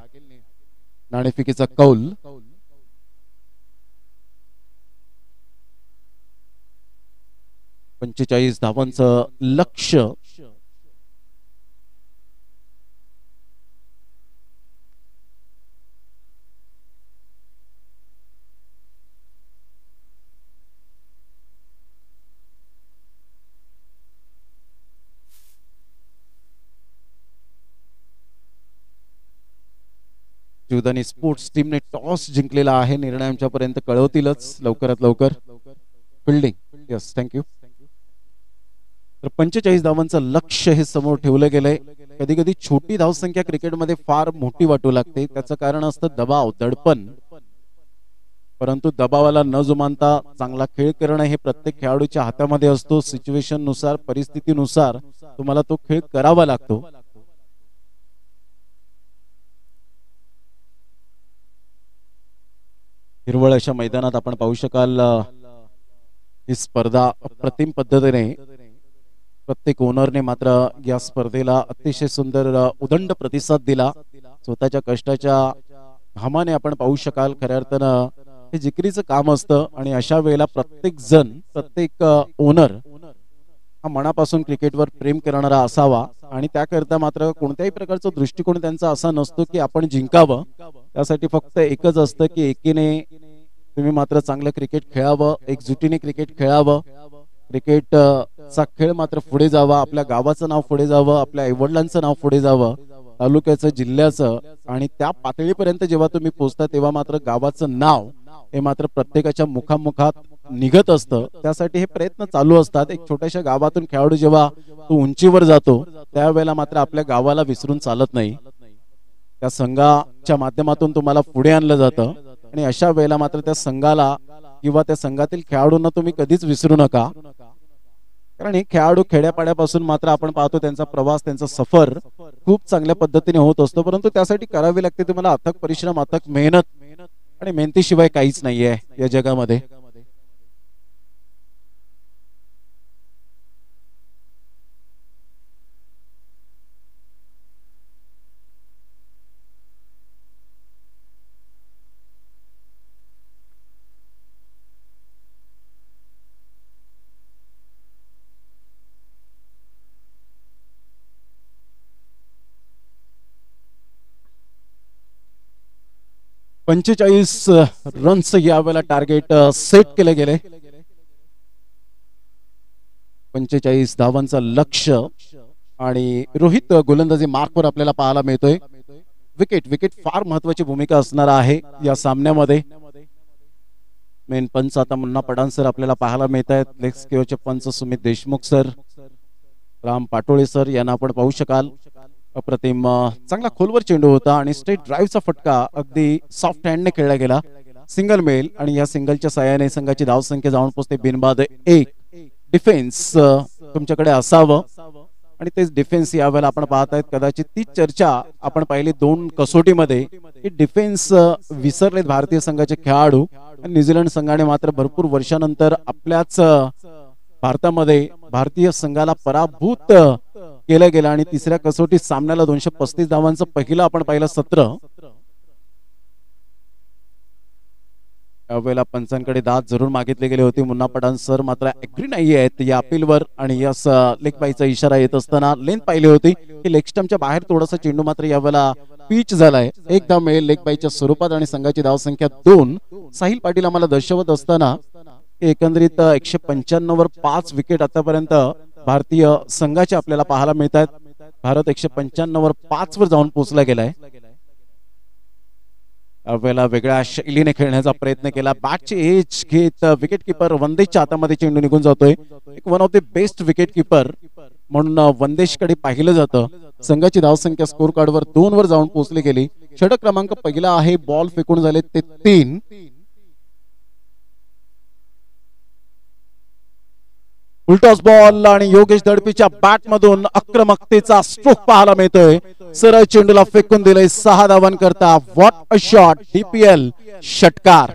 नाणेफेकीचा कौल. पंचेचाळीस धावांचं लक्ष्य. जीवदानी स्पोर्ट्स टीमने टॉस जिंकलेला आहे. निर्णय आमच्यापर्यंत कळवतीलच लवकरात लवकर. Fielding, yes thank you. तर 45 धावांचं लक्ष्य हे समोर ठेवलं गेलंय. कधी कधी छोटी धावसंख्या क्रिकेटमध्ये फार मोठी वाटू लागते. त्याचं कारण असतं दबाव, दडपण. परंतु दबावाला न जुमानता चांगला खेळ करणं हे प्रत्येक खेळाडूच्या हातामध्ये असतो. सिच्युएशन नुसार, परिस्थितीनुसार तुम्हाला तो खेळ करावा लागतो. हिरवळ अशा मैदानात आपण पाहू शकाल ही स्पर्धा अप्रतिम पद्धतीने प्रत्येक ओनरने मात्र या स्पर्धेला अतिशय सुंदर उदंड प्रतिसाद दिला. स्वतःच्या कष्टाच्या घामाने आपण पाहू शकाल खऱ्या अर्थानं हे जिकरीचं काम असतं आणि अशा वेळेला प्रत्येक जण, प्रत्येक ओनर हा मनापासून क्रिकेटवर प्रेम करणारा असावा आणि त्याकरता मात्र कोणत्याही प्रकारचा दृष्टिकोन त्यांचा असा नसतो की आपण जिंकावं. त्यासाठी फक्त एकच असतं की एकीने तुम्ही मात्र चांगलं क्रिकेट खेळावं, एकजुटीने क्रिकेट खेळावं. क्रिकेट चा खेळ मात्र पुढे जावा, आपल्या गावाचं नाव पुढे जावं, आपल्या आईवडिलांचं नाव पुढे जावं, तालुक्याचं, जिल्ह्याचं, आणि त्या पातळीपर्यंत जेव्हा तुम्ही पोहोचता तेव्हा मात्र गावाचं नाव हे मात्र प्रत्येकाच्या मुखामुखात निघत असतं. त्यासाठी हे प्रयत्न चालू असतात. एक छोट्याशा गावातून खेळाडू जेव्हा तो उंचीवर जातो त्यावेळेला मात्र आपल्या गावाला विसरून चालत नाही. त्या संघाच्या माध्यमातून तुम्हाला पुढे आणलं जातं आणि अशा वेळेला मात्र त्या संघाला किंवा त्या संघातील खेळाडूंना तुम्ही कधीच विसरू नका. कारण हे खेळाडू खेड्यापाड्यापासून मात्र आपण पाहतो त्यांचा प्रवास, त्यांचा सफर खूप चांगल्या पद्धतीने होत असतो, परंतु त्यासाठी करावी लागते तुम्हाला अथक परिश्रम, अथक मेहनत, आणि मेहनतीशिवाय काहीच नाहीये या जगामध्ये. पंचेचाळीस रन्स यावेळेला टार्गेट सेट केले गेले. 45 धावांचं लक्ष आणि रोहित गोलंदाजी मार्कवर आपल्याला पाहायला मिळतोय. विकेट फार महत्वाची भूमिका असणार आहे या सामन्यामध्ये. मेन पंच आता मुन्ना पठाण सर आपल्याला पाहायला मिळत आहेत. लेग स्क्वेअरचे पंच सुमित देशमुख सर, राम पाटोळे सर यांना आपण पाहू शकाल. अप्रतिम चांगला खोलवर चेंडू होता आणि स्ट्रेट ड्राईव्हचा फटका अगदी सॉफ्ट हँडने खेळला गेला. सिंगल मेल आणि या सिंगलच्या साहाय्याने संघाची धाव संख्या जाऊन पोहोचते बिनबाद 1. डिफेन्स तुमच्याकडे असावं आणि तेच डिफेन्स यावेळेला आपण पाहत आहेत. कदाचित ती चर्चा आपण पाहिली 2 कसोटीमध्ये की डिफेन्स विसरलेत भारतीय संघाचे खेळाडू. न्यूझीलंड संघाने मात्र भरपूर वर्षानंतर आपल्याच भारतामध्ये भारतीय संघाला पराभूत केलं गेलं आणि तिसऱ्या कसोटी सामन्याला 235 धावांचं पहिलं आपण पाहिलं सत्र. त्यावेळेला पंचांकडे दाद जरूर मागितले गेले होते. मुन्ना पठाण सर मात्र ऍग्री नाही आहेत या अपीलवर आणि या लेग बायचा इशारा येत असताना लेंथ पाहिली होती की लेग स्टंपच्या बाहेर थोडासा चेंडू मात्र यावेळेला पिच झालाय. एक धाव मिळेल लेग बायच्या स्वरूपात आणि संघाची धाव संख्या 2. साहिल पाटील आम्हाला दर्शवत असताना एकंदरीत 195 वर 5 विकेट आतापर्यंत भारतीय संघाचे आपल्याला पाहायला मिळत आहेत. भारत 195 वर 5 वर जाऊन पोहोचला गेलाय. यावेळेला वेगळ्या शैलीने खेळण्याचा प्रयत्न केला. बॅटची एज घेत विकेट किपर वंदेशच्या हातामध्ये चेंडू निघून जातोय. एक one of the best wicket keeper म्हणून वंदेशकडे पाहिलं जातं. संघाची धावसंख्या स्कोर कार्डवर 2 वर जाऊन पोहोचली गेली. षटक क्रमांक पहिला आहे. बॉल फेकून झाले ते 3. उलटॉस बॉल आणि योगेश दडपीच्या बॅट मधून आक्रमकतेचा स्ट्रोक पाहायला मिळतोय. सरळ चेंडूला फेकून दिलंय 6 धावांकरता. What a shot. DPL षटकार.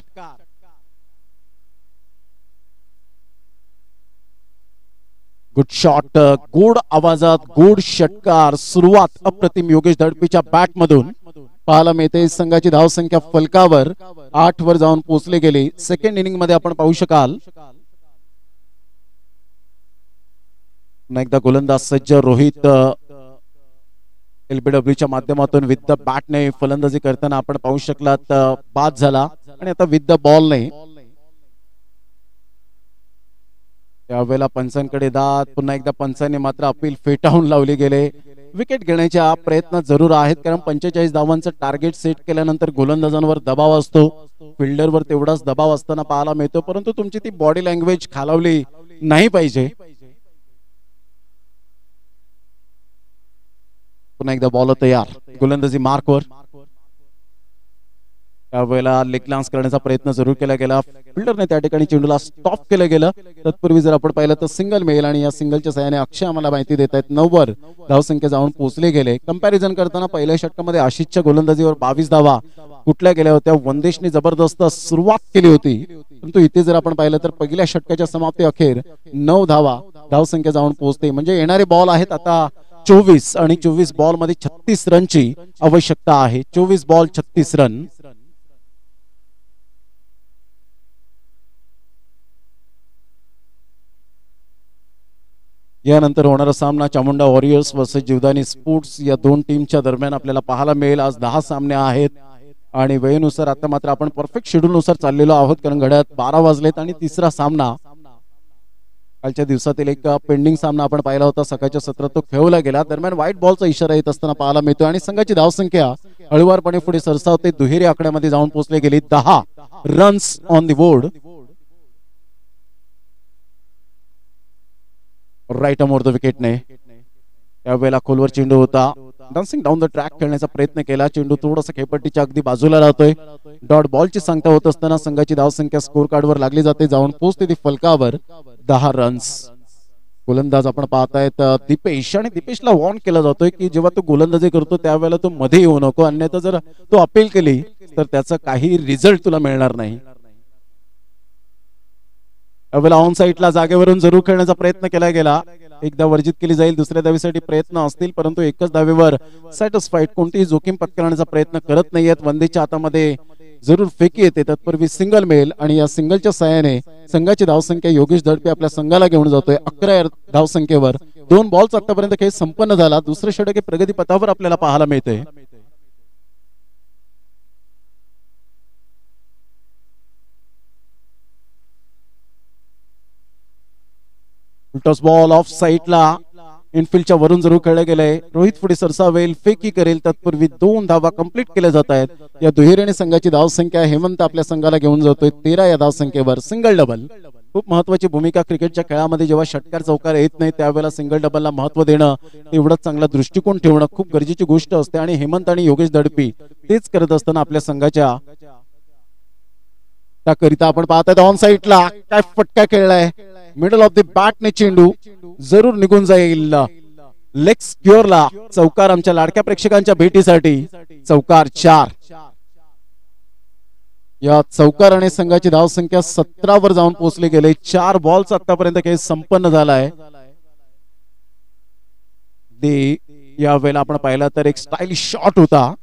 गुड शॉट, गोड आवाजात गोड षटकार. सुरुवात अप्रतिम योगेश दडपीच्या बॅट मधून पाहायला मिळते. संघाची धावसंख्या फलकावर 8 वर जाऊन पोहोचली गेली. सेकंड इनिंग मध्ये आपण पाहू शकाल एकदा गोलंदाज सज्ज रोहित LBW च्या माध्यमातून विथ द बॅटने फलंदाजी करताना आपण पाहू शकलात बाद झाला आणि आता विथ द बॉल नाही. त्यावेळेला पंचांकडे दाद. पुन्हा एकदा पंचांनी मात्र अपील फेटाळून लावली गेले. विकेट घेण्याच्या प्रयत्न जरूर आहेत कारण 45 धावांचं टार्गेट सेट केल्यानंतर गोलंदाजांवर दबाव असतो. फिल्डरवर तेवढाच दबाव असताना पाहायला मिळतो, परंतु तुमची ती बॉडी लँग्वेज खालावली नाही पाहिजे. पुन्हा एकदा बॉल तयार. गोलंदाजी मार्कवर. त्यावेळेला लेग लान्स करण्याचा प्रयत्न जरूर केला गेला. फिल्डरने त्या ठिकाणी चेंडूला स्टॉप केलं गेलं. तत्पूर्वी जर आपण पाहिलं तर सिंगल मिळेल आणि या सिंगलच्या सहाय्याने अक्षय आम्हाला माहिती देत आहेत 9 वर धावसंख्या जाऊन पोहोचले गेले. कंपॅरिझन करताना पहिल्या षटकामध्ये आशिषच्या गोलंदाजीवर 22 धावा कुठल्या गेल्या होत्या. वंदेशने जबरदस्त सुरुवात केली होती, परंतु इथे जर आपण पाहिलं तर पहिल्या षटकाच्या समाप्ती अखेर 9 धावा धावसंख्या जाऊन पोहोचते. म्हणजे येणारे बॉल आहेत आता 24 आणि 24 बॉल मध्ये 36 रनची आवश्यकता आहे. 24 बॉल 36 रन. यानंतर होणारा सामना Chamunda warriors versus Jivdani sports या दोन टीमच्या दरम्यान आपल्याला पाहायला मिळेल. आज 10 सामने आहेत आणि वेळेनुसार आता मात्र आपण परफेक्ट शेड्यूल नुसार चाललेलो आहोत, कारण घड्याळात 12 वाजलेत आणि तिसरा सामना कालच्या दिवसातील एक पेंडिंग सामना आपण पाहिला होता, सकाळच्या सत्रात तो खेळवला गेला. दरम्यान व्हाईट बॉलचा इशारा येत असताना पाहायला मिळतो आणि संघाची धावसंख्या हळुवारपणे पुढे सरसावते, दुहेरी आकड्यामध्ये जाऊन पोहोचले गेली. 10 runs on the board. Right arm over the विकेटने त्यावेळेला खोलवर चेंडू होता. डान्सिंग डाऊन द ट्रॅक खेळण्याचा प्रयत्न केला. चेंडू थोडासा खेळपट्टीच्या अगदी बाजूला राहतोय. डॉट बॉलची सांगता होत असताना संघाची धावसंख्या स्कोर कार्डवर लागली जाते, जाऊन पोहोचते ती फलकावर. 10 रन्स. गोलंदाज आपण पाहतायत दीपेश, आणि दीपेशला वॉर्न केला जातोय की जेव्हा तो गोलंदाजी करतो त्यावेळेला तो मध्ये येऊ नको, अन्यथा जर तो अपील केली तर त्याचा काही रिझल्ट तुला मिळणार नाही. त्यावेळेला ऑन साईडला जागेवरून जरूर खेळण्याचा प्रयत्न केला गेला. एकदा वर्जित केली जाईल, दुसऱ्या धावेसाठी प्रयत्न असतील, परंतु एकच धावेवर सॅटिस्फाईड, कोणतीही जोखीम पत्करण्याचा प्रयत्न करत नाहीयेत. वंदेच्या हातामध्ये जरूर फेकी येते, तत्पूर्वी सिंगल मिळेल आणि या सिंगलच्या सहाय्याने संघाची धावसंख्या योगेश धडपे आपल्या संघाला घेऊन जातोय 11 धावसंख्येवर. 2 बॉल्स आतापर्यंत खेळ संपन्न झाला. दुसरे षटक प्रगती पथावर आपल्याला पाहायला मिळते. टॉस बॉल ऑफ साईडला इनफिल्डच्या वरून जरूर खेळले गेले. रोहित पुढे सरसावेल, फेकी करेल, तत्पूर्वी 2 धावा कंप्लीट केल्या जात आहेत. या दुहेरीने संघाची धावसंख्या हेमंत आपल्या संघाला घेऊन जातोय 13 या धावसंख्येवर. सिंगल डबल खूप महत्वाची भूमिका क्रिकेटच्या खेळामध्ये. जेव्हा षटकार चौकार येत नाही त्यावेळेला सिंगल डबलला महत्व देणं, एवढंच चांगला दृष्टिकोन ठेवणं खूप गरजेची गोष्ट असते आणि हेमंत आणि योगेश धडपी तेच करत असताना आपल्या संघाच्या त्याकरिता आपण पाहताय ऑन साईडला काय फटका खेळलाय. मिडल ऑफ द बॅट ने चेंडू जरूर निघून जाईल लेग स्क्युअरला. चौकार आमच्या लाडक्या प्रेक्षकांच्या भेटीसाठी. चौकार 4. या चौकाराने संघाची धावसंख्या 17 वर जाऊन पोहोचले गेले. 4 बॉल्स आतापर्यंत खेळ संपन्न झालाय. या वेळेला आपण पाहिला तर एक स्टाईलिश शॉट होता.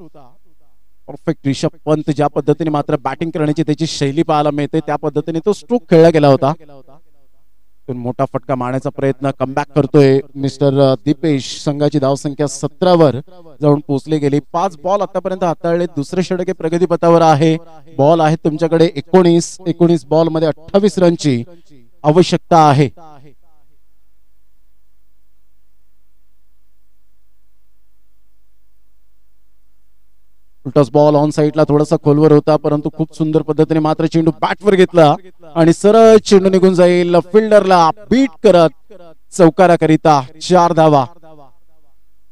परफेक्ट ऋषभ पंत ज्या पद्धतीने मात्र बॅटिंग करण्याची त्याची शैली पाहायला मिळते त्या पद्धतीने तो स्ट्रोक खेळला गेला होता. मोठा फटका मारण्याचा प्रयत्न कमबॅक करतोय मिस्टर दीपेश. संघाची धावसंख्या 17 वर जाऊन पोहोचली गेली. 5 बॉल आतापर्यंत हाताळले. दुसरे षटक प्रगती पथावर आहे. बॉल आहेत तुमच्याकडे 19 बॉल मध्ये 28 रनची आवश्यकता आहे. टॉस बॉल ऑन साईडला थोडासा खोलवर होता, परंतु खूप सुंदर पद्धतीने मात्र चेंडू बॅटवर घेतला आणि सरळ चेंडू निघून जाईल फिल्डरला बीट करत चौकाराकरिता 4 धावा.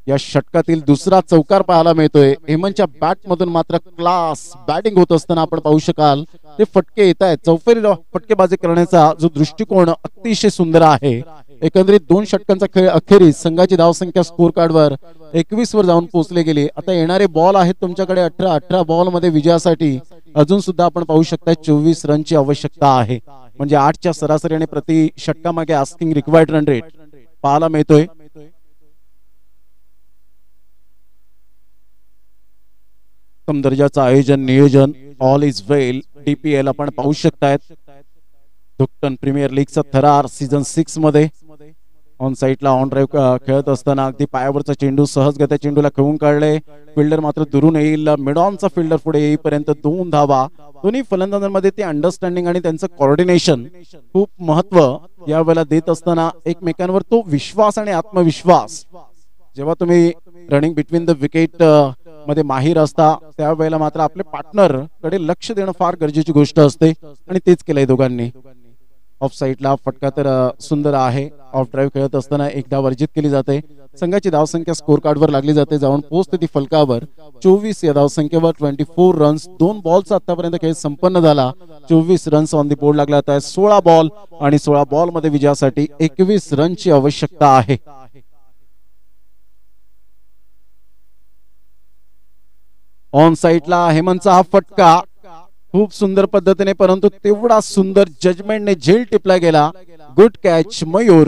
या षटकातील दुसरा चौकार पाहायला मिळतोय. हेमंतच्या बॅट मधून मात्र क्लास बॅटिंग होत असताना आपण पाहू शकाल ते फटके येत आहेत. चौफेरी फटकेबाजी करण्याचा जो दृष्टिकोन अतिशय सुंदर आहे. एकंदरीत 2 षटकांचा खेळ अखेरीस संघाची धावसंख्या स्कोर कार्डवर 21 वर जाऊन पोहोचले गेले. आता येणारे बॉल आहेत तुमच्याकडे 18 बॉल मध्ये विजयासाठी अजून सुद्धा आपण पाहू शकता 24 रनची आवश्यकता आहे. म्हणजे 8च्या सरासरीने प्रति षटकामागे आस्किंग रिक्वायर्ड रन रेट पाहायला मिळतोय. उत्तम दर्जाचं आयोजन नियोजन ऑल इज वेल. DPL आपण पाहू शकतायत. धुक्कन प्रीमियर लीगचा थरार सीझन 6 मध्ये ऑन साईडला ऑन ड्राईव्ह खेळत असताना अगदी पायावरचा चेंडू सहजगत्या चेंडूला खेळून काढले. फिल्डर मात्र दुरून येईल. मिडॉनचा फिल्डर पुढे येईपर्यंत 2 धावा. दोन्ही फलंदाजांमध्ये ते अंडरस्टँडिंग आणि त्यांचं कोऑर्डिनेशन खूप महत्व यावेळेला देत असताना एकमेकांवर तो विश्वास आणि आत्मविश्वास. जेव्हा तुम्ही रनिंग बिटवीन द विकेट मध्ये माहीर असता त्यावेळेला मात्र आपले पार्टनर कडे लक्ष देणं फार गरजेची गोष्ट असते आणि तेच केलंय दोघांनी. ऑफ साईडला फटका तर सुंदर आहे. ऑफ ड्राईव्ह खेळत असताना एकदा वर्जित केली जाते. संघाची धावसंख्या स्कोर कार्डवर लागली जाते, जाऊन पोहोचते ती फलकावर 24 या धावसंख्येवर. 24 रन्स. 2 बॉल्स आतापर्यंत खेळ संपन्न झाला. 24 रन्स ऑन दी बोर्ड लागला आहे. 16 बॉल आणि 16 बॉल मध्ये विजयासाठी 21 रनची आवश्यकता आहे. ऑन साईडला हेमंतचा हा फटका खूप सुंदर पद्धतीने, परंतु तेवढा सुंदर जजमेंटने झेल टिपला गेला. Good catch Mayur.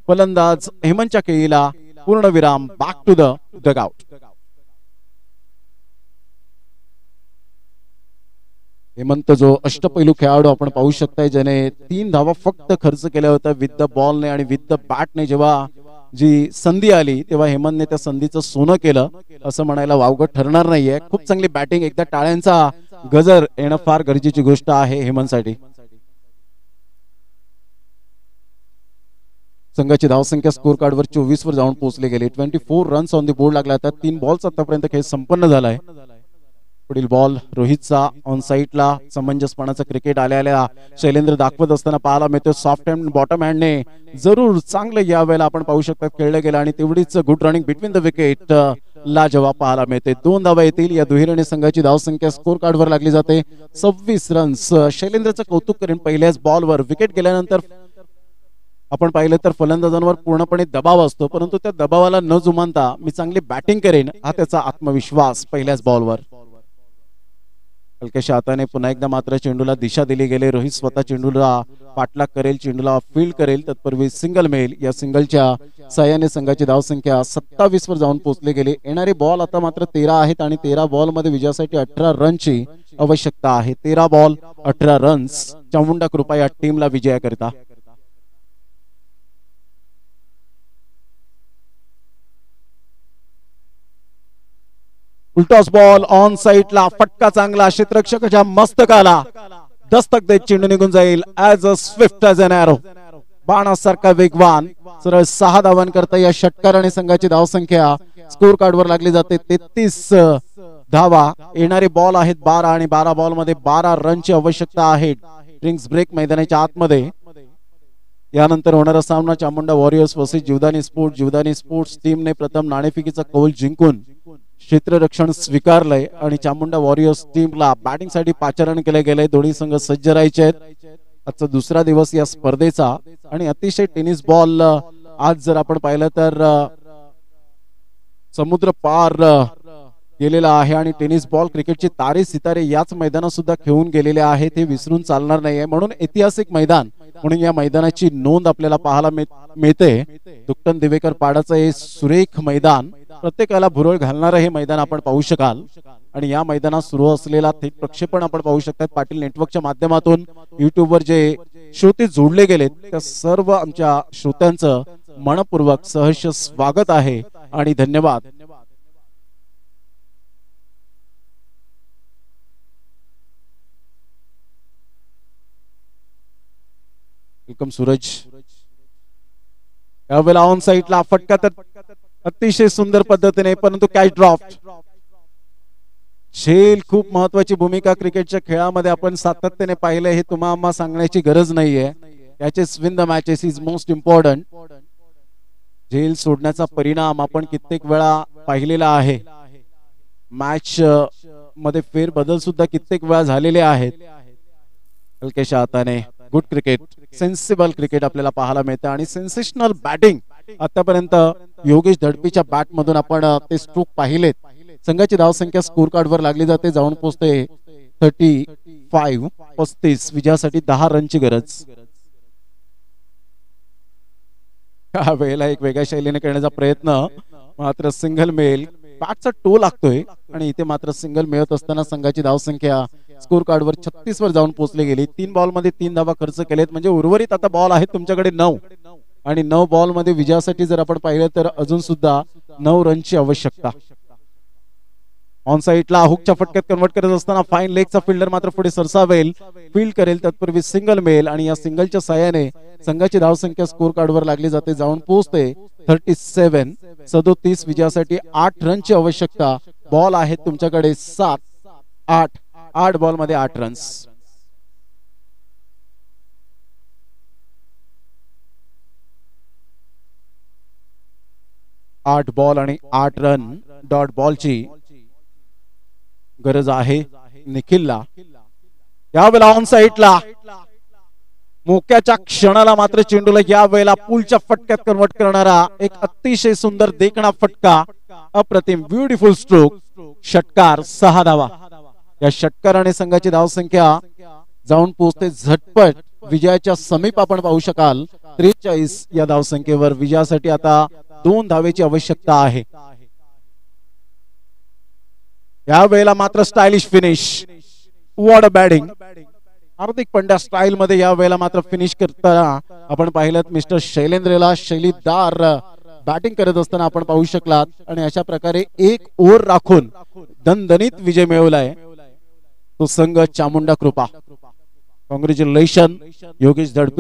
फलंदाज हेमंतच्या खेळीला पूर्णविराम. Back to the dugout. Hemant जो अष्टपैलू खेळाडू आपण पाहू शकताय, ज्याने 3 धावा फक्त खर्च केल्या होत्या विथ द बॉलने आणि विथ द बॅटने. जेव्हा जी संधी आली तेव्हा हेमंतने त्या संधीचं सोनं केलं असं म्हणायला वावगं ठरणार नाहीये. खूप चांगली बॅटिंग, एकदा टाळ्यांचा गजर येणं फार गरजेची गोष्ट आहे हेमंतसाठी. संघाची धावसंख्या स्कोर कार्डवर 24 वर जाऊन पोहोचले गेले. 24 रन्स ऑन द बोर्ड लागला. 3 बॉल्स आतापर्यंत खेळ संपन्न झालाय. पुढील बॉल रोहितचा ऑन साईडला समंजसपणाचं क्रिकेट आलेल्या शैलेंद्र दाखवत असताना पाहायला मिळतो. सॉफ्ट हँड बॉटम हँडने जरूर चांगलं यावेळेला आपण पाहू शकतात खेळलं गेलं आणि तेवढीच good running between the wicket लाजवाब पाहायला मिळते. 2 धावा येतील या दुहेरीने संघाची धावसंख्या स्कोर कार्डवर लागली जाते 26 रन्स. शैलेंद्रचं कौतुक करेन, पहिल्याच बॉलवर विकेट गेल्यानंतर आपण पाहिलं तर फलंदाजांवर पूर्णपणे दबाव असतो, परंतु त्या दबावाला न जुमानता मी चांगली बॅटिंग करेन हा त्याचा आत्मविश्वास पहिल्याच बॉलवर. हलक्याशा हाताने पुन्हा एकदा मात्र चेंडूला दिशा दिली गेली. रोहित स्वतः चेंडूला पाठलाग करेल, चेंडूला फील्ड करेल. तत्पूर्वी सिंगल मेल. या सिंगलच्या साह्याने संघाची धावसंख्या 27 वर जाऊन पोहोचली गेली. येणारे बॉल आता मात्र 13 आहेत आणि 13 बॉल मध्ये विजयासाठी 18 रनची आवश्यकता आहे. 13 बॉल 18 रन्स. चामुंडा कृपा या टीमला विजयाकरिता. उलटॉस बॉल ऑन साईडला, फटका चांगला क्षेत्ररक्षकाच्या मस्तकाला दस्तक देत चेंडू निघून जाईल. As a swift as an arrow, बाणासारखा वेगवान. सरळ 6 धावांकरता या षटकाराने संघाची धावसंख्या स्कोर कार्डवर लागली जाते 33 धावा. येणारे बॉल आहेत 12 आणि 12 बॉल मध्ये 12 रनची आवश्यकता आहे. ड्रिंक्स ब्रेक मैदानाच्या आतमध्ये. यानंतर होणारा सामना Chamunda warriors versus Jivdani sports. Jivdani sports टीमने प्रथम नाणेफेकीचा कौल जिंकून क्षेत्ररक्षण स्वीकारलंय आणि चामुंडा वॉरियर्स टीमला बॅटिंग साठी पाचारण केले गेले. दोन्ही संघ सज्ज राहायचे आहेत. आजचा दुसरा दिवस या स्पर्धेचा आणि अतिशय टेनिस बॉल आज जर आपण पाहिलं तर समुद्र पार गेलेला आहे आणि टेनिस बॉल क्रिकेटचे तारे सितारे याच मैदानात सुद्धा खेळून गेलेले आहेत. हे विसरून चालणार नाहीये. म्हणून ऐतिहासिक मैदान म्हणून या मैदानाची नोंद आपल्याला पाहायला मिळते. दुकटन दिवेकर पाडाचं हे सुरेख मैदान, प्रत्येकाला भुरळ घालणारं हे मैदान आपण पाहू शकाल. आणि या मैदानात सुरू असलेला थेट प्रक्षेपण आपण पाहू शकतात पाटील नेटवर्कच्या माध्यमातून. युट्यूबवर जे श्रोते जोडले गेलेत त्या सर्व आमच्या श्रोत्यांचं मनपूर्वक सहर्ष स्वागत आहे आणि धन्यवाद. वेलकम सूरज. यावेळेला ऑन साईडला फटका तर अतिशय सुंदर पद्धतीने, परंतु कॅच ड्रॉप्ट. झेल खूप महत्वाची भूमिका क्रिकेटच्या खेळामध्ये आपण सातत्याने पाहिले, हे तुम्हाला सांगण्याची गरज नाहीये. Catches win the matches is most important. झेल सोडण्याचा परिणाम आपण कित्येक वेळा पाहिलेला आहे. मॅच मध्ये फेरबदल सुद्धा कित्येक वेळा झालेले आहेत. हलक्याशा हाताने गुड क्रिकेट, सेन्सिबल क्रिकेट आपल्याला पाहायला मिळतं आणि सेन्सेशनल बॅटिंग. आतापर्यंत योगेश धडपीच्या बॅट मधून आपण ते स्ट्रोक पाहिलेत. संघाची धावसंख्या स्कोर कार्डवर लागली जाते, जाऊन पोहोचते 35. विजयासाठी 10 रनची गरज. या वेळेला एक वेगळ्या शैलीने करण्याचा प्रयत्न, मात्र सिंगल मेल. बॅटचा टो लागतोय आणि इथे मात्र सिंगल मिळत असताना संघाची धावसंख्या स्कोर कार्डवर 36 वर जाऊन पोहोचली गेली. 3 बॉल मध्ये 3 धावा खर्च केलेत, म्हणजे उर्वरित आता बॉल आहेत तुमच्याकडे 9 आणि 9 बॉल मध्ये विजयासाठी जर आपण पाहिलं तर अजून सुद्धा 9 रनची आवश्यकता. ऑन साईडला हुकच्या फटक्यात कन्वर्ट करत असताना फाईन लेगचा फिल्डर मात्र पुढे सरसावेल, फील्ड करेल. तत्पूर्वी सिंगल मेल आणि या सिंगलच्या साह्याने संघाची धावसंख्या स्कोर कार्डवर लागली जाते, जाऊन पोहोचते 37. विजयासाठी 8 रनची आवश्यकता. बॉल आहेत तुमच्याकडे 7, 8 बॉल मध्ये 8 रन्स. आठ बॉल आणि 8 रन डॉट बॉलची गरज आहे निखिलला. यावेळेला ऑन साईडला मोक्याच्या क्षणाला मात्र चेंडूला या वेळेला पुलच्या फटक्यात कन्वर्ट करणारा एक अतिशय सुंदर देखणा फटका. अप्रतिम, ब्युटिफुल स्ट्रोक. षटकार, 6 धावा. या षटकाराने संघाची धावसंख्या जाऊन पोहोचते झटपट विजयाच्या समीप. आपण पाहू शकाल 43 या धावसंख्येवर. विजयासाठी आता 2 धावेची आवश्यकता आहे. या वेळेला मात्र stylish finish. What a batting. Hardik Pandya style मध्ये या वेळेला मात्र फिनिश करताना आपण पाहिलं मिस्टर शैलेंद्रला शैलीदार बॅटिंग करत असताना आपण पाहू शकलात. आणि अशा प्रकारे एक ओव्हर राखून दणदणीत विजय मिळवलाय तो संघ चामुंडा कृपा. कॉंग्रॅच्युलेशन योगेश धडपी